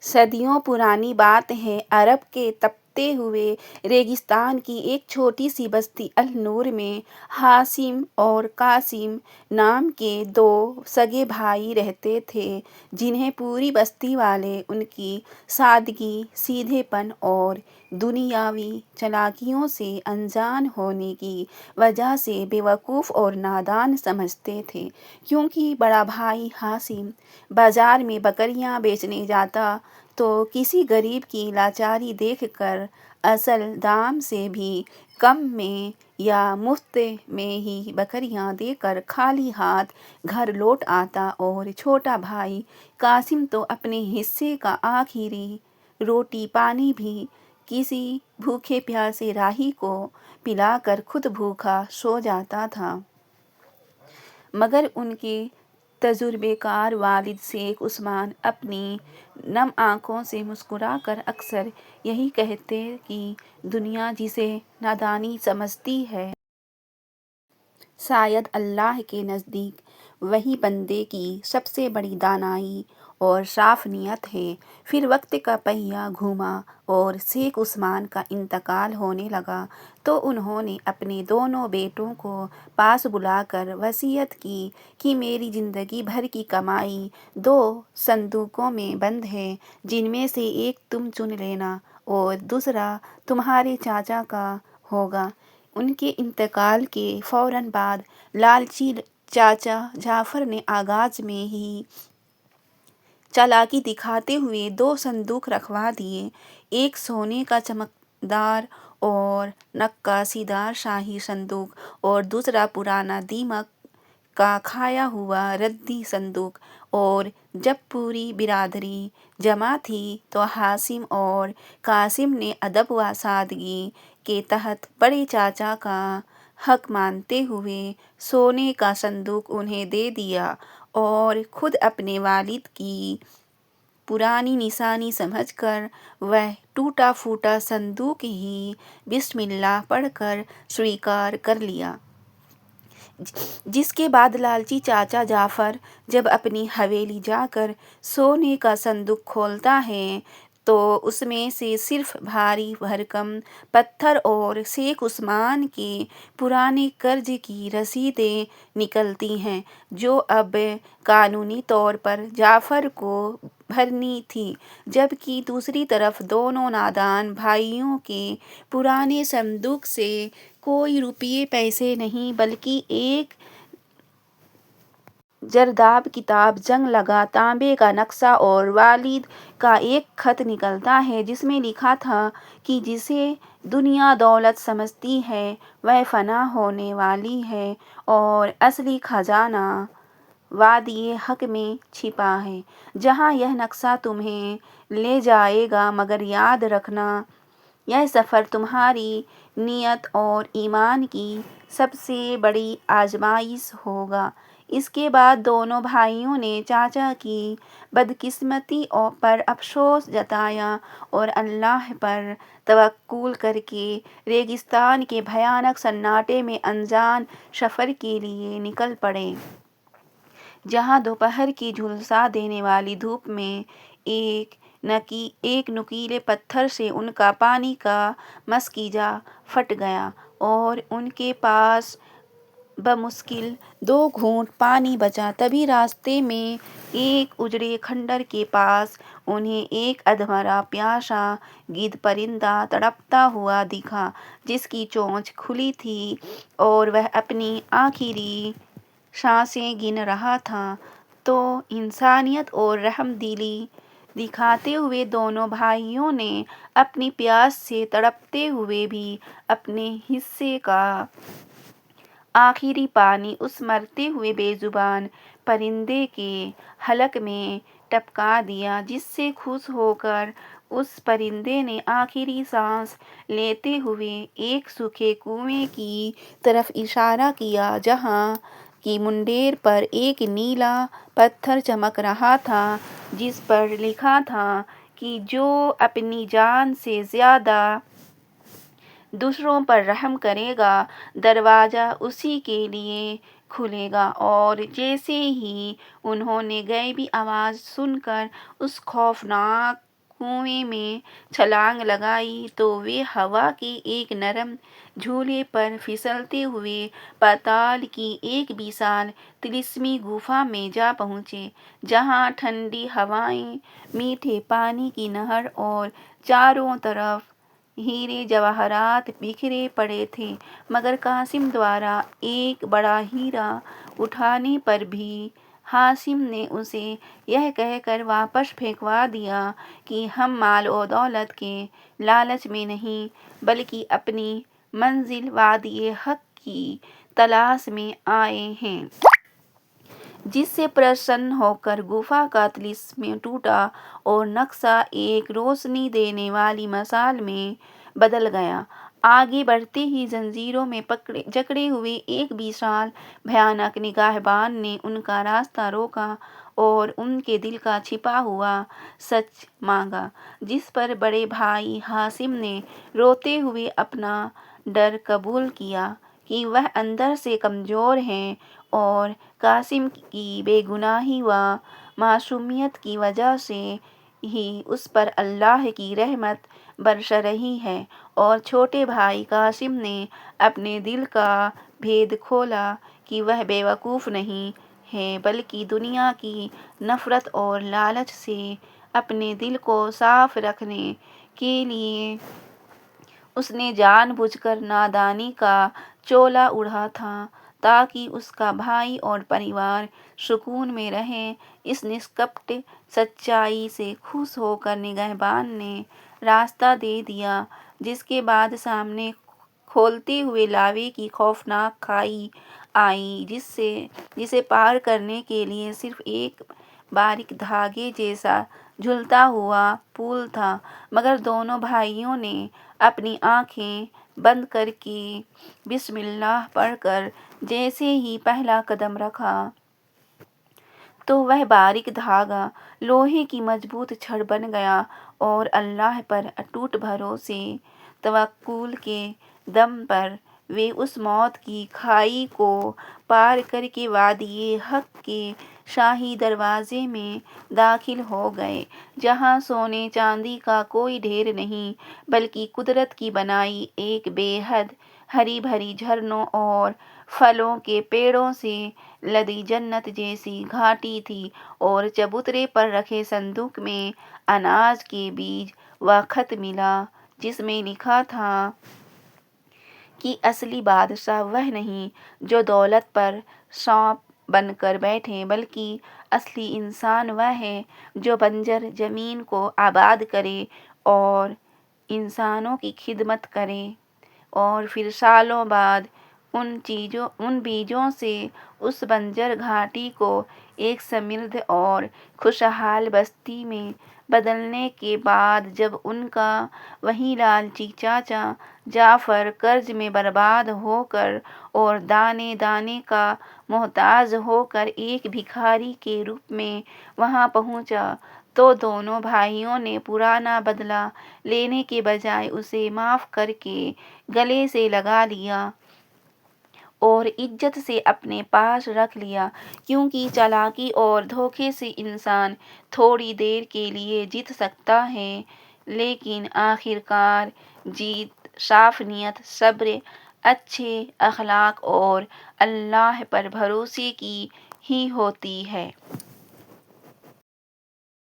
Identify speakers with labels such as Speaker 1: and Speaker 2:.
Speaker 1: صدیوں پرانی بات ہے، عرب کے تپتے ہوئے ریگستان کی ایک چھوٹی سی بستی النور میں حاسم اور قاسم نام کے دو سگے بھائی رہتے تھے، جنہیں پوری بستی والے ان کی سادگی، سیدھے پن اور دنیاوی چالاکیوں سے انجان ہونے کی وجہ سے بے وقوف اور نادان سمجھتے تھے، کیونکہ بڑا بھائی حاسم بازار میں بکریاں بیچنے جاتا تو کسی غریب کی لاچاری دیکھ کر اصل دام سے بھی کم میں یا مفت میں ہی بکریاں دے کر خالی ہاتھ گھر لوٹ آتا، اور چھوٹا بھائی قاسم تو اپنے حصے کا آخری روٹی پانی بھی کسی بھوکے پیاسے راہی کو پلا کر خود بھوکا سو جاتا تھا۔ مگر ان کے تجربے کار والد شیخ عثمان اپنی نم آنکھوں سے مسکرا کر اکثر یہی کہتے کہ دنیا جسے نادانی سمجھتی ہے، شاید اللہ کے نزدیک وہی بندے کی سب سے بڑی دانائی اور صاف نیت ہے۔ پھر وقت کا پہیہ گھوما اور شیخ عثمان کا انتقال ہونے لگا تو انہوں نے اپنے دونوں بیٹوں کو پاس بلا کر وصیت کی کہ میری زندگی بھر کی کمائی 2 صندوقوں میں بند ہے، جن میں سے ایک تم چن لینا اور دوسرا تمہارے چاچا کا ہوگا۔ ان کے انتقال کے فوراً بعد لالچی چاچا جعفر نے آغاز میں ہی چالاکی دکھاتے ہوئے 2 صندوق رکھوا دیے، ایک سونے کا چمکدار اور نقاشی دار شاہی صندوق اور دوسرا پرانا دیمک کا کھایا ہوا ردی صندوق۔ اور جب پوری برادری جمع تھی تو حاسم اور قاسم نے ادب و سادگی کے تحت بڑے چاچا کا حق مانتے ہوئے سونے کا صندوق انہیں دے دیا اور خود اپنے والد کی پرانی نشانی سمجھ کر وہ ٹوٹا پھوٹا صندوق ہی بسم اللہ پڑھ کر سویکار کر لیا۔ جس کے بعد لالچی چاچا جعفر جب اپنی حویلی جا کر سونے کا صندوق کھولتا ہے تو اس میں سے صرف بھاری بھرکم پتھر اور شیخ عثمان کے پرانے قرض کی رسیدیں نکلتی ہیں، جو اب قانونی طور پر جعفر کو بھرنی تھیں، جبکہ دوسری طرف دونوں نادان بھائیوں کے پرانے صندوق سے کوئی روپے پیسے نہیں بلکہ ایک زرداب کتاب، جنگ لگا تانبے کا نقشہ اور والد کا ایک خط نکلتا ہے جس میں لکھا تھا کہ جسے دنیا دولت سمجھتی ہے وہ فنا ہونے والی ہے اور اصلی خزانہ وادی حق میں چھپا ہے، جہاں یہ نقشہ تمہیں لے جائے گا، مگر یاد رکھنا یہ سفر تمہاری نیت اور ایمان کی سب سے بڑی آزمائش ہوگا۔ اس کے بعد دونوں بھائیوں نے چاچا کی بدقسمتی پر افسوس جتایا اور اللہ پر توکل کر کے ریگستان کے بھیانک سناٹے میں انجان سفر کے لیے نکل پڑے، جہاں دوپہر کی جھلسا دینے والی دھوپ میں ایک نوکیلے پتھر سے ان کا پانی کا مشکیزہ پھٹ گیا اور ان کے پاس بمشکل 2 گھونٹ پانی بچا۔ تبھی راستے میں ایک اجڑے کھنڈر کے پاس انہیں ایک ادھمرا پیاسا گدھ پرندہ تڑپتا ہوا دکھا، جس کی چونچ کھلی تھی اور وہ اپنی آخری سانسیں گن رہا تھا۔ تو انسانیت اور رحم دلی دکھاتے ہوئے دونوں بھائیوں نے اپنی پیاس سے تڑپتے ہوئے بھی اپنے حصے کا آخری پانی اس مرتے ہوئے بے زبان پرندے کے حلق میں ٹپکا دیا، جس سے خوش ہو کر اس پرندے نے آخری سانس لیتے ہوئے ایک سوکھے کنویں کی طرف اشارہ کیا، جہاں کی منڈیر پر ایک نیلا پتھر چمک رہا تھا جس پر لکھا تھا کہ جو اپنی جان سے زیادہ دوسروں پر رحم کرے گا، دروازہ اسی کے لیے کھلے گا۔ اور جیسے ہی انہوں نے غیبی آواز سن کر اس خوفناک کنویں میں چھلانگ لگائی تو وہ ہوا کے ایک نرم جھولے پر پھسلتے ہوئے پاتال کی ایک وشال طلسمی گفا میں جا پہنچے، جہاں ٹھنڈی ہوائیں، میٹھے پانی کی نہر اور چاروں طرف ہیرے جواہرات بکھرے پڑے تھے، مگر قاسم دوبارہ ایک بڑا ہیرا اٹھانے پر بھی ہاشم نے اسے یہ کہہ کر واپس پھینکوا دیا کہ ہم مال و دولت کے لالچ میں نہیں بلکہ اپنی منزل وادی حق کی تلاش میں آئے ہیں۔ جس سے پرسن ہو کر گفا کا طلسم ٹوٹا اور نقشہ ایک روشنی دینے والی مشال میں بدل گیا۔ آگے بڑھتے ہی زنجیروں میں جکڑے ہوئے ایک وشال بھیانک نگہبان نے ان کا راستہ روکا اور ان کے دل کا چھپا ہوا سچ مانگا، جس پر بڑے بھائی ہاشم نے روتے ہوئے اپنا ڈر قبول کیا کہ وہ اندر سے کمزور ہیں اور قاسم کی بے گناہی و معصومیت کی وجہ سے ہی اس پر اللہ کی رحمت برس رہی ہے، اور چھوٹے بھائی قاسم نے اپنے دل کا بھید کھولا کہ وہ بے وقوف نہیں ہے بلکہ دنیا کی نفرت اور لالچ سے اپنے دل کو صاف رکھنے کے لیے اس نے جان بوجھ کر نادانی کا چولا اوڑھا تھا تاکہ اس کا بھائی اور پریوار سکون میں رہے۔ اس نسکپٹ سچائی سے خوش ہو کر نگہبان نے راستہ دے دیا، جس کے بعد سامنے کھولتے ہوئے لاوے کی خوفناک کھائی آئی، جسے پار کرنے کے لیے صرف ایک باریک دھاگے جیسا جھولتا ہوا پل تھا، مگر دونوں بھائیوں نے اپنی آنکھیں بند کر کے بسم اللہ پڑھ کر جیسے ہی پہلا قدم رکھا تو وہ باریک دھاگا لوہے کی مضبوط چھڑ بن گیا، اور اللہ پر اٹوٹ بھروسے توکل کے دم پر وہ اس موت کی کھائی کو پار کر کے وادی حق کے شاہی دروازے میں داخل ہو گئے، جہاں سونے چاندی کا کوئی ڈھیر نہیں بلکہ قدرت کی بنائی ایک بے حد ہری بھری جھرنوں اور پھلوں کے پیڑوں سے لدی جنت جیسی گھاٹی تھی، اور چبوترے پر رکھے صندوق میں اناج کے بیج و خط ملا، جس میں لکھا تھا کہ اصلی بادشاہ وہ نہیں جو دولت پر سانپ بن کر بیٹھے، بلکہ اصلی انسان وہ ہے جو بنجر زمین کو آباد کرے اور انسانوں کی خدمت کرے، اور پھر سالوں بعد ان بیجوں سے اس بنجر گھاٹی کو ایک سمردھ اور خوشحال بستی میں بدلنے کے بعد جب ان کا وہی لالچی چاچا جعفر قرض میں برباد ہو کر اور دانے دانے کا محتاج ہو کر ایک بھکاری کے روپ میں وہاں پہنچا، تو دونوں بھائیوں نے پرانا بدلہ لینے کے بجائے اسے معاف کر کے گلے سے لگا لیا اور عزت سے اپنے پاس رکھ لیا، کیونکہ چالاکی اور دھوکے سے انسان تھوڑی دیر کے لیے جیت سکتا ہے، لیکن آخرکار جیت صاف نیت، صبر، اچھے اخلاق اور اللہ پر بھروسے کی ہی ہوتی ہے۔